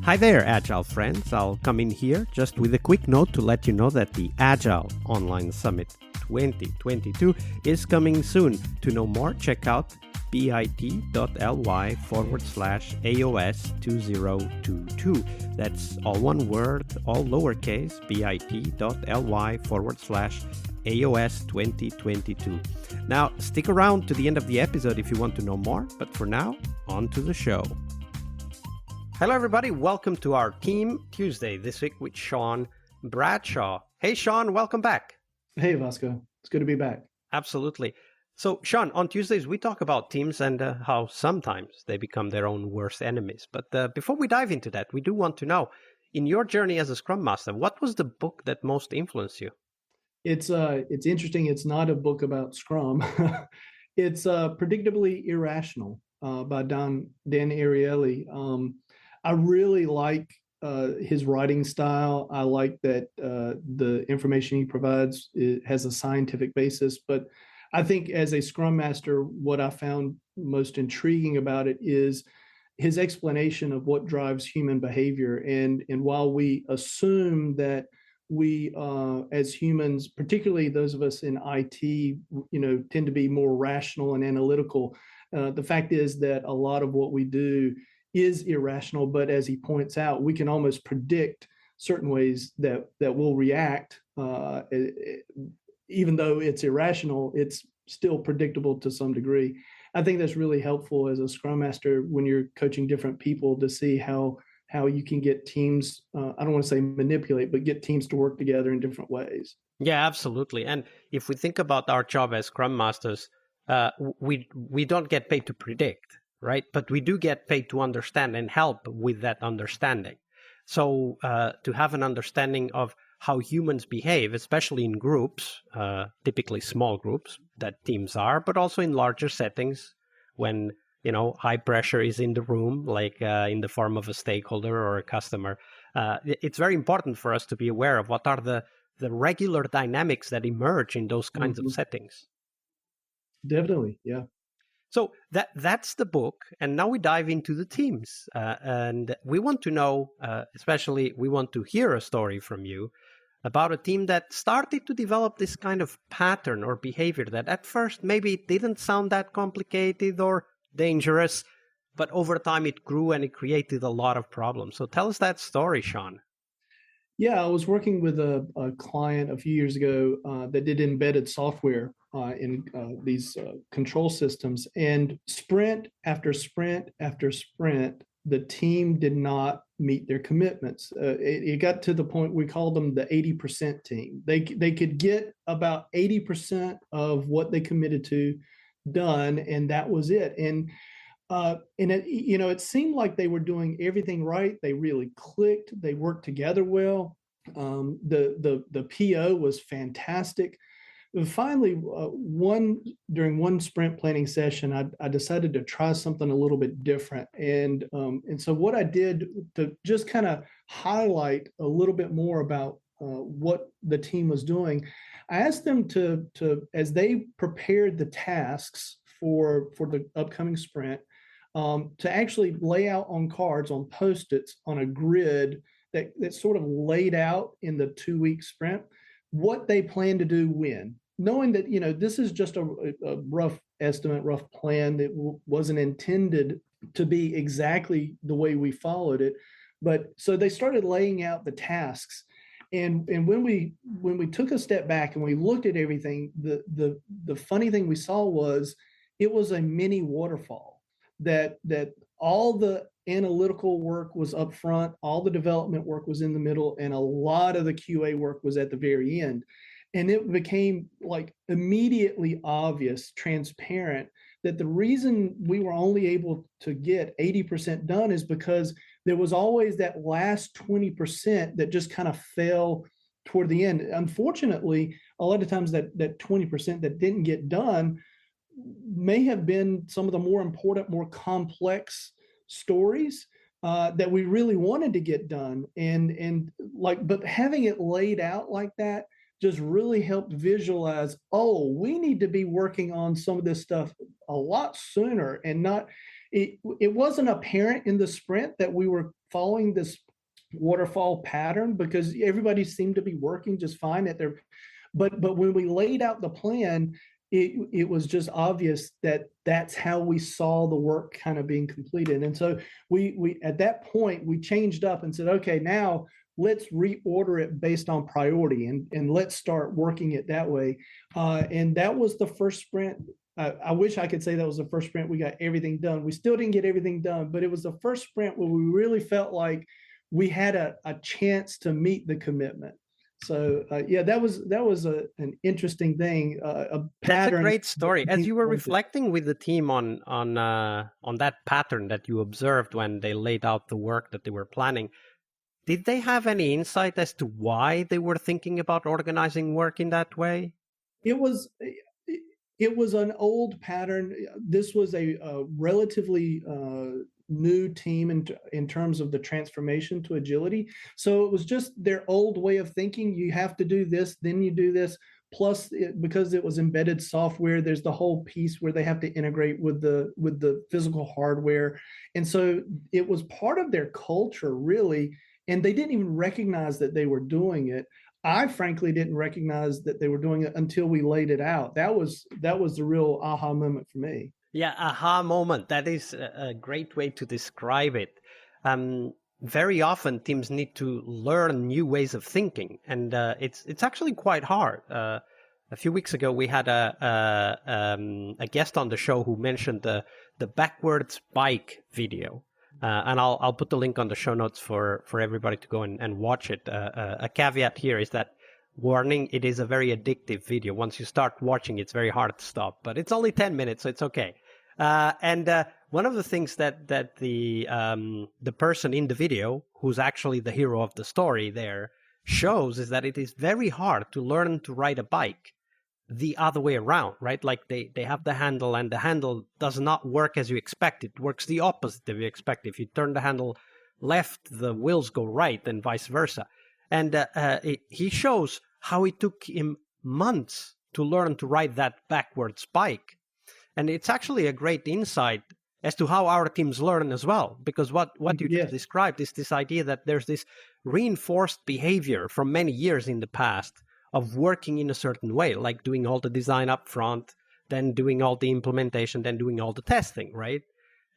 Hi there, Agile friends. I'll come in here just with a quick note to let you know that the Agile Online Summit 2022 is coming soon. To know more, check out bit.ly/AOS2022. That's all one word, all lowercase, bit.ly/AOS2022. Now, stick around to the end of the episode if you want to know more, but for now, on to the show. Hello, everybody. Welcome to our Team Tuesday this week with Shaun Bradshaw. Hey, Shaun, welcome back. Hey, Vasco. It's good to be back. Absolutely. So, Shaun, on Tuesdays, we talk about teams and how sometimes they become their own worst enemies. But before we dive into that, we do want to know, in your journey as a Scrum Master, what was the book that most influenced you? It's interesting. It's not a book about Scrum. It's Predictably Irrational by Dan Ariely. I really like his writing style. I like that the information he provides has a scientific basis. But I think as a Scrum Master, what I found most intriguing about it is his explanation of what drives human behavior. And while we assume that we as humans, particularly those of us in IT, tend to be more rational and analytical, the fact is that a lot of what we do is irrational, but as he points out, we can almost predict certain ways that we'll react. Even though it's irrational, it's still predictable to some degree. I think that's really helpful as a Scrum Master when you're coaching different people to see how you can get teams, I don't want to say manipulate, but get teams to work together in different ways. Yeah, absolutely. And if we think about our job as Scrum Masters, we don't get paid to predict, right? But we do get paid to understand and help with that understanding. So to have an understanding of how humans behave, especially in groups, typically small groups that teams are, but also in larger settings when, high pressure is in the room, like in the form of a stakeholder or a customer. It's very important for us to be aware of what are the regular dynamics that emerge in those kinds of settings. Definitely, yeah. So that's the book, and now we dive into the teams, and we want to know, especially we want to hear a story from you about a team that started to develop this kind of pattern or behavior that at first maybe it didn't sound that complicated or dangerous, but over time it grew and it created a lot of problems. So tell us that story, Shaun. Yeah, I was working with a client a few years ago that did embedded software in these control systems. And sprint after sprint after sprint, the team did not meet their commitments. It got to the point we called them the 80% team. They could get about 80% of what they committed to done, and that was it. And it seemed like they were doing everything right. They really clicked. They worked together well. The PO was fantastic. And finally, during one sprint planning session, I decided to try something a little bit different. And so what I did to just kind of highlight a little bit more about what the team was doing, I asked them to as they prepared the tasks for the upcoming sprint, to actually lay out on cards, on Post-its, on a grid that sort of laid out in the 2-week sprint what they plan to do when, knowing that this is just a rough estimate, rough plan that wasn't intended to be exactly the way we followed it. But so they started laying out the tasks. And when we took a step back and we looked at everything, the funny thing we saw was it was a mini-waterfall. That all the analytical work was up front, all the development work was in the middle, and a lot of the QA work was at the very end. And it became like immediately obvious, transparent, that the reason we were only able to get 80% done is because there was always that last 20% that just kind of fell toward the end. Unfortunately, a lot of times that 20% that didn't get done may have been some of the more important, more complex stories that we really wanted to get done. But having it laid out like that just really helped visualize, we need to be working on some of this stuff a lot sooner and not, it wasn't apparent in the sprint that we were following this waterfall pattern because everybody seemed to be working just fine at their, but when we laid out the plan, it was just obvious that that's how we saw the work kind of being completed. And so we at that point, we changed up and said, okay, now let's reorder it based on priority and let's start working it that way. And that was the first sprint. I wish I could say that was the first sprint we got everything done. We still didn't get everything done, but it was the first sprint where we really felt like we had a chance to meet the commitment. So yeah, that was an interesting thing. That's a great story. As you were reflecting with the team on that pattern that you observed when they laid out the work that they were planning, did they have any insight as to why they were thinking about organizing work in that way? It was an old pattern. This was a relatively new team in terms of the transformation to agility. So it was just their old way of thinking. You have to do this, then you do this. Plus, because it was embedded software, there's the whole piece where they have to integrate with the physical hardware. And so it was part of their culture, really. And they didn't even recognize that they were doing it. I frankly didn't recognize that they were doing it until we laid it out. That was the real aha moment for me. Yeah, aha moment. That is a great way to describe it. Very often teams need to learn new ways of thinking, and it's actually quite hard. A few weeks ago, we had a guest on the show who mentioned the backwards bike video. And I'll put the link on the show notes for everybody to go and watch it. A caveat here is that, warning, it is a very addictive video. Once you start watching, it's very hard to stop. But it's only 10 minutes, so it's okay. And one of the things that the person in the video, who's actually the hero of the story there, shows is that it is very hard to learn to ride a bike the other way around, right? Like they have the handle and the handle does not work as you expect. It works the opposite of you expect. If you turn the handle left, the wheels go right and vice versa. And he shows how it took him months to learn to ride that backwards bike. And it's actually a great insight as to how our teams learn as well. Because what you just described is this idea that there's this reinforced behavior from many years in the past of working in a certain way, like doing all the design up front, then doing all the implementation, then doing all the testing, right?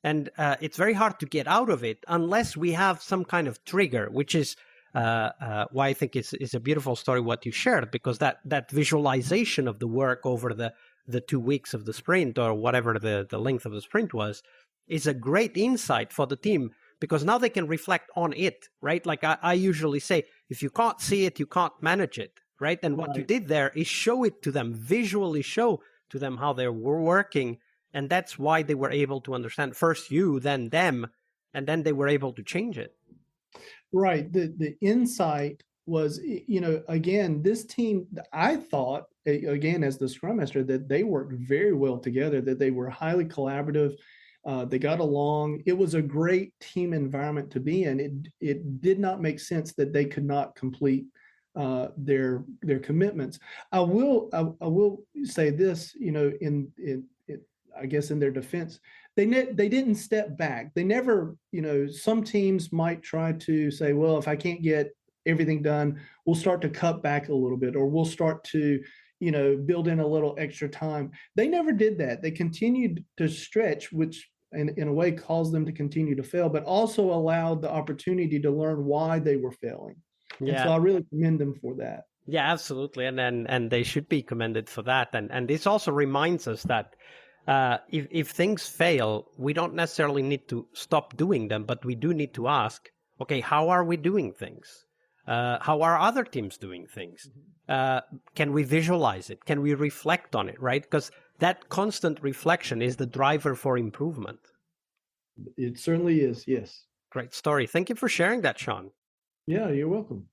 And it's very hard to get out of it unless we have some kind of trigger, which is why I think it's a beautiful story what you shared, because that visualization of the work over the 2 weeks of the sprint or whatever the length of the sprint was is a great insight for the team, because now they can reflect on it, right? Like I usually say, if you can't see it, you can't manage it. Right. And what you did there is show it to them, visually show to them how they were working. And that's why they were able to understand first you, then them, and then they were able to change it. Right. The insight was, again, this team, I thought, again, as the Scrum Master, that they worked very well together, that they were highly collaborative. They got along. It was a great team environment to be in. It did not make sense that they could not complete their commitments. I will say this, in I guess in their defense, they didn't step back. They never, some teams might try to say, well, if I can't get everything done, we'll start to cut back a little bit, or we'll start to, build in a little extra time. They never did that. They continued to stretch, which in a way caused them to continue to fail, but also allowed the opportunity to learn why they were failing. Yeah. And so I really commend them for that. Yeah, absolutely. And they should be commended for that. And this also reminds us that if things fail, we don't necessarily need to stop doing them, but we do need to ask, okay, how are we doing things? How are other teams doing things? Can we visualize it? Can we reflect on it, right? Because that constant reflection is the driver for improvement. It certainly is, yes. Great story. Thank you for sharing that, Shaun. Yeah, you're welcome.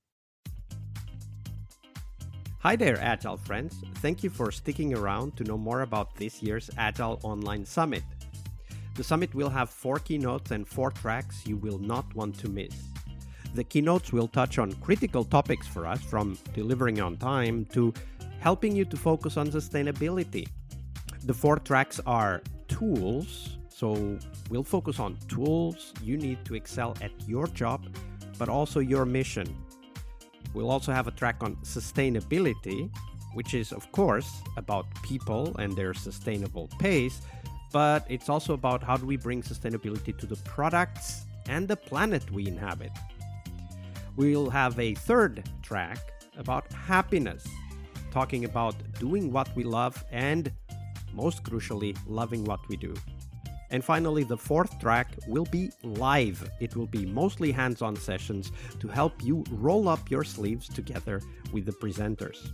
Hi there, Agile friends. Thank you for sticking around to know more about this year's Agile Online Summit. The summit will have 4 keynotes and 4 tracks you will not want to miss. The keynotes will touch on critical topics for us, from delivering on time to helping you to focus on sustainability. The 4 tracks are tools, So we'll focus on tools you need to excel at your job, but also your mission. We'll also have a track on sustainability, which is, of course, about people and their sustainable pace, but it's also about how do we bring sustainability to the products and the planet we inhabit. We'll have a third track about happiness, talking about doing what we love and, most crucially, loving what we do. And finally, the fourth track will be live. It will be mostly hands-on sessions to help you roll up your sleeves together with the presenters.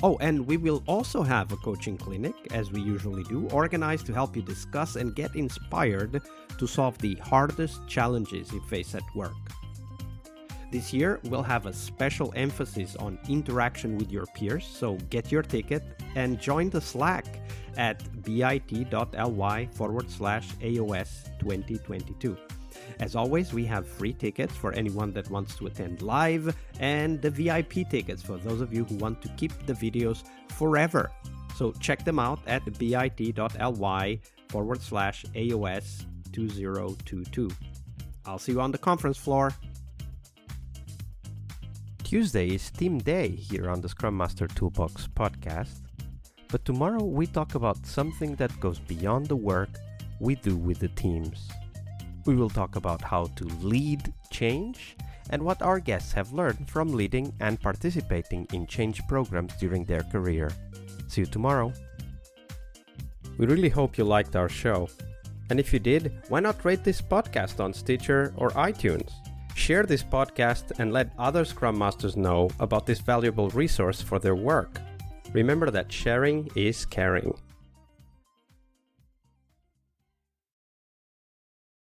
Oh, and we will also have a coaching clinic, as we usually do, organized to help you discuss and get inspired to solve the hardest challenges you face at work. This year, we'll have a special emphasis on interaction with your peers, so get your ticket and join the Slack at bit.ly/AOS 2022. As always, we have free tickets for anyone that wants to attend live and the VIP tickets for those of you who want to keep the videos forever. So check them out at bit.ly/AOS 2022. I'll see you on the conference floor. Tuesday is Team Day here on the Scrum Master Toolbox podcast, but tomorrow we talk about something that goes beyond the work we do with the teams. We will talk about how to lead change and what our guests have learned from leading and participating in change programs during their career. See you tomorrow. We really hope you liked our show. And if you did, why not rate this podcast on Stitcher or iTunes? Share this podcast and let other Scrum Masters know about this valuable resource for their work. Remember that sharing is caring.